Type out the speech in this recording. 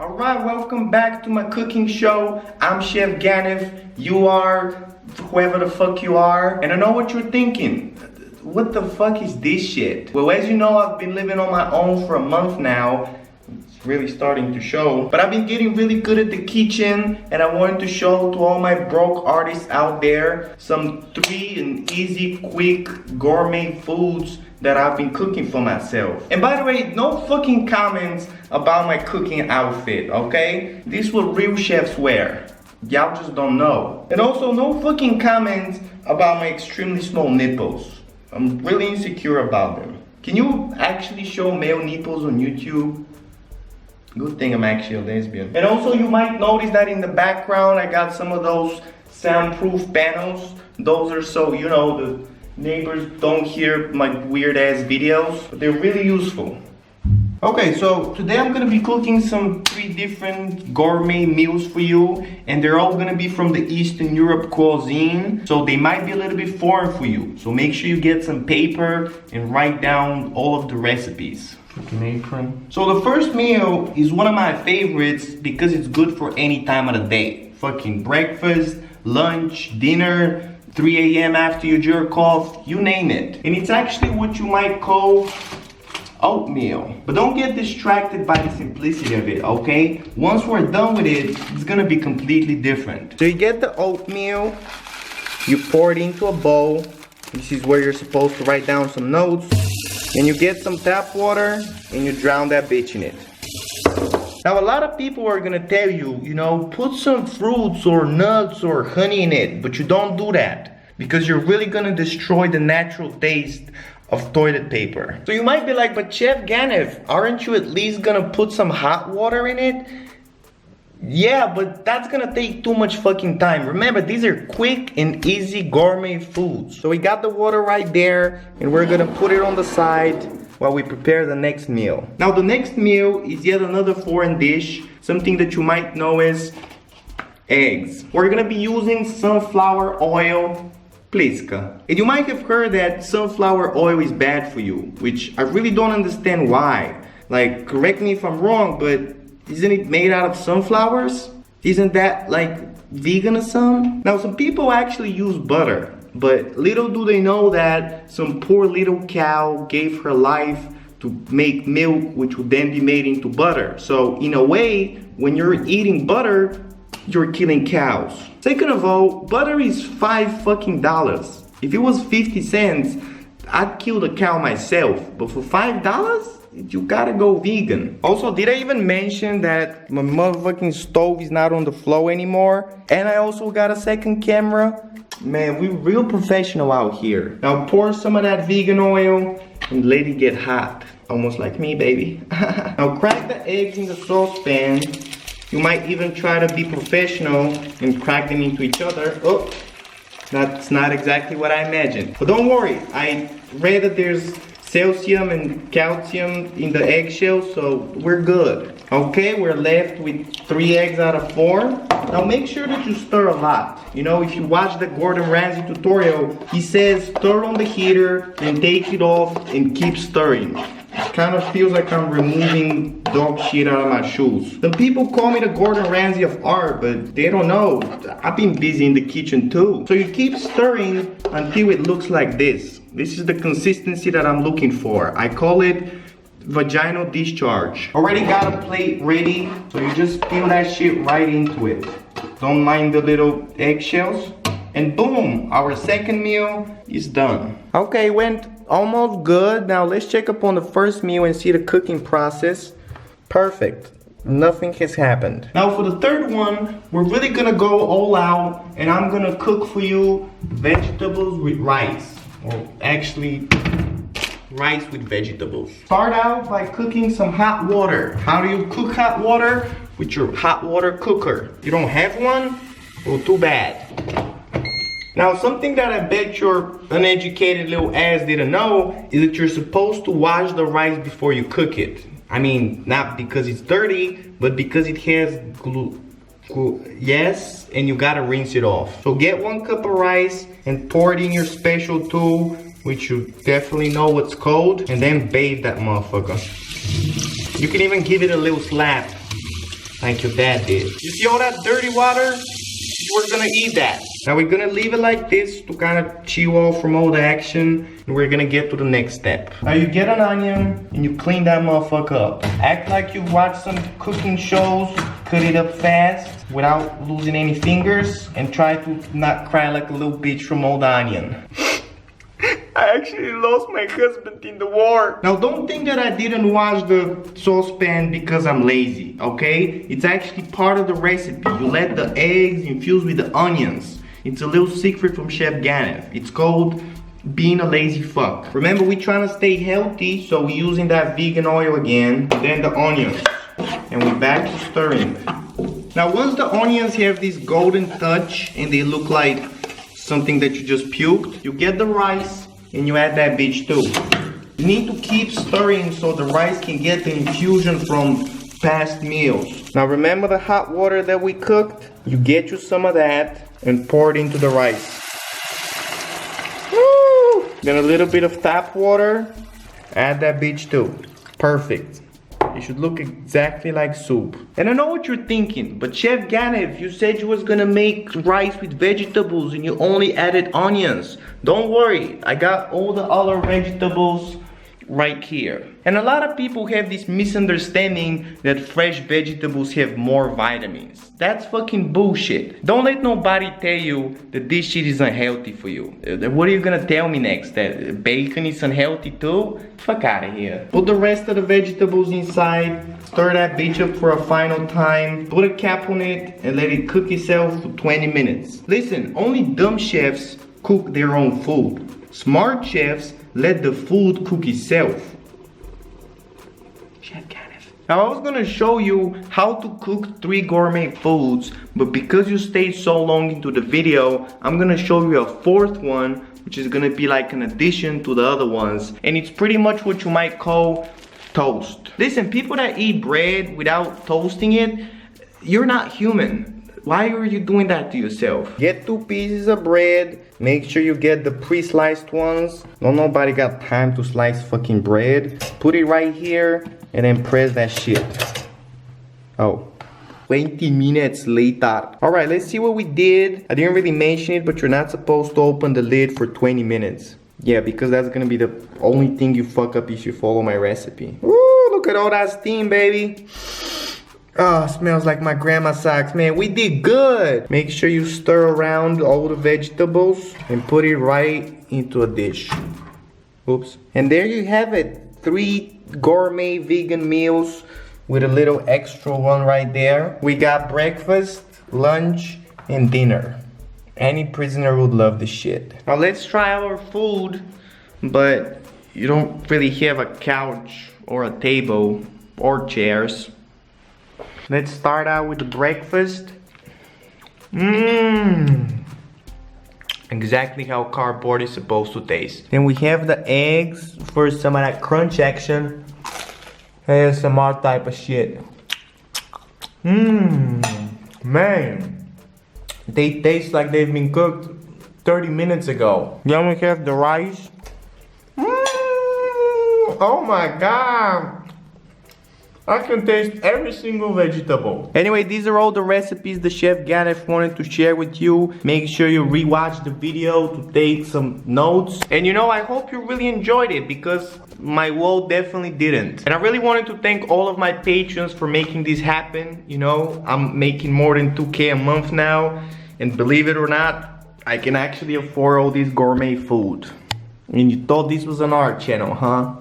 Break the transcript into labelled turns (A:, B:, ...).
A: Alright, welcome back to my cooking show. I'm Chef Ganev. You are whoever the fuck you are. And I know what you're thinking. What the fuck is this shit? Well, as you know, I've been living on my own for a month now. It's really starting to show. But I've been getting really good at the kitchen, and I wanted to show to all my broke artists out there some 3 and easy, quick, gourmet foods that I've been cooking for myself. And by the way, no fucking comments about my cooking outfit, okay? This is what real chefs wear. Y'all just don't know. And also, no fucking comments about my extremely small nipples. I'm really insecure about them. Can you actually show male nipples on YouTube? Good thing I'm actually a lesbian. And also, you might notice that in the background, I got some of those soundproof panels. Those are so, you know, the neighbors don't hear my weird ass videos, but they're really useful. Okay, so today I'm gonna be cooking some 3 different gourmet meals for you, and they're all gonna be from the Eastern Europe cuisine, so they might be a little bit foreign for you. So make sure you get some paper and write down all of the recipes. Freaking apron. So the first meal is one of my favorites because it's good for any time of the day. Fucking breakfast, lunch, dinner, 3 a.m. after you jerk off, you name it. And it's actually what you might call oatmeal. But don't get distracted by the simplicity of it, okay? Once we're done with it, it's gonna be completely different. So you get the oatmeal, you pour it into a bowl. This is where you're supposed to write down some notes. And you get some tap water and you drown that bitch in it. Now a lot of people are gonna tell you, you know, put some fruits or nuts or honey in it, but you don't do that because you're really gonna destroy the natural taste of toilet paper. So you might be like, but Chef Ganev, aren't you at least gonna put some hot water in it? Yeah, but that's gonna take too much fucking time. Remember, these are quick and easy gourmet foods. So we got the water right there, and we're gonna put it on the side while we prepare the next meal. Now the next meal is yet another foreign dish, something that you might know as eggs. We're gonna be using sunflower oil, Pliska. And you might have heard that sunflower oil is bad for you, which I really don't understand why. Like, correct me if I'm wrong, but isn't it made out of sunflowers? Isn't that like vegan or something? Now some people actually use butter, but little do they know that some poor little cow gave her life to make milk, which would then be made into butter. So in a way, when you're eating butter, you're killing cows. Second of all, butter is $5 fucking. If it was 50 cents, I'd kill the cow myself. But for $5, you gotta go vegan. Also, did I even mention that my motherfucking stove is not on the floor anymore? And I also got a second camera. Man, we're real professional out here. Now pour some of that vegan oil and let it get hot. Almost like me, baby. Now crack the eggs in the saucepan. You might even try to be professional and crack them into each other. Oh, that's not exactly what I imagined. But don't worry, I read that there's calcium and calcium in the eggshell, so we're good. Okay, we're left with 3 eggs out of 4. Now make sure that you stir a lot. You know, if you watch the Gordon Ramsay tutorial, he says stir on the heater and take it off and keep stirring. It kind of feels like I'm removing dog shit out of my shoes. Some people call me the Gordon Ramsay of art, but they don't know. I've been busy in the kitchen too. So you keep stirring until it looks like this. This is the consistency that I'm looking for. I call it vaginal discharge. Already got a plate ready, so you just spill that shit right into it. Don't mind the little eggshells. And boom, our second meal is done. Okay, went almost good. Now let's check up on the first meal and see the cooking process. Perfect. Nothing has happened. Now for the third one, we're really gonna go all out, and I'm gonna cook for you vegetables with rice. Or actually, rice with vegetables. Start out by cooking some hot water. How do you cook hot water? With your hot water cooker. You don't have one? Well, too bad. Now, something that I bet your uneducated little ass didn't know is that you're supposed to wash the rice before you cook it. I mean, not because it's dirty, but because it has glue. Yes, and you gotta rinse it off. So get 1 cup of rice and pour it in your special tool, which you definitely know what's called, and then bathe that motherfucker. You can even give it a little slap. Like your dad did. You see all that dirty water? We're gonna eat that. Now we're gonna leave it like this to kind of chill off from all the action, and we're gonna get to the next step. Now you get an onion and you clean that motherfucker up. Act like you watch some cooking shows, cut it up fast without losing any fingers, and try to not cry like a little bitch from all the onion. I actually lost my husband in the war. Now don't think that I didn't wash the saucepan because I'm lazy, okay? It's actually part of the recipe. You let the eggs infuse with the onions. It's a little secret from Chef Ganev. It's called being a lazy fuck. Remember, we're trying to stay healthy, so we're using that vegan oil again, then the onions. And we're back to stirring. Now once the onions have this golden touch and they look like something that you just puked, you get the rice and you add that bitch too. You need to keep stirring so the rice can get the infusion from past meals. Now remember the hot water that we cooked? You get you some of that and pour it into the rice. Woo! Then a little bit of tap water, add that bitch too. Perfect. It should look exactly like soup. And I know what you're thinking, but Chef Ganev, you said you was gonna make rice with vegetables and you only added onions. Don't worry, I got all the other vegetables right here. And a lot of people have this misunderstanding that fresh vegetables have more vitamins. That's fucking bullshit. Don't let nobody tell you that this shit is unhealthy for you. What are you gonna tell me next? That bacon is unhealthy too? Fuck out of here. Put the rest of the vegetables inside, stir that bitch up for a final time, put a cap on it, and let it cook itself for 20 minutes. Listen, only dumb chefs cook their own food. Smart chefs let the food cook itself. Chef Ganev. Now I was gonna show you how to cook 3 gourmet foods, but because you stayed so long into the video, I'm gonna show you a 4th one, which is gonna be like an addition to the other ones. And it's pretty much what you might call toast. Listen, people that eat bread without toasting it, you're not human. Why are you doing that to yourself? Get 2 pieces of bread. Make sure you get the pre-sliced ones. Nobody got time to slice fucking bread. Put it right here and then press that shit. Oh, 20 minutes later. All right, let's see what we did. I didn't really mention it, but you're not supposed to open the lid for 20 minutes. Yeah, because that's gonna be the only thing you fuck up if you follow my recipe. Woo, look at all that steam, baby. Oh, smells like my grandma's socks. Man, we did good. Make sure you stir around all the vegetables and put it right into a dish. Oops. And there you have it. 3 gourmet vegan meals with a little extra one right there. We got breakfast, lunch, and dinner. Any prisoner would love this shit. Now let's try our food, but you don't really have a couch or a table or chairs. Let's start out with the breakfast. Exactly how cardboard is supposed to taste. Then we have the eggs for some of that crunch action. ASMR type of shit. Man. They taste like they've been cooked 30 minutes ago. Then we have the rice. Oh my god. I can taste every single vegetable. Anyway, these are all the recipes the Chef Ganev wanted to share with you. Make sure you rewatch the video to take some notes. And you know, I hope you really enjoyed it because my wall definitely didn't. And I really wanted to thank all of my patrons for making this happen. You know, I'm making more than 2K a month now. And believe it or not, I can actually afford all this gourmet food. And you thought this was an art channel, huh?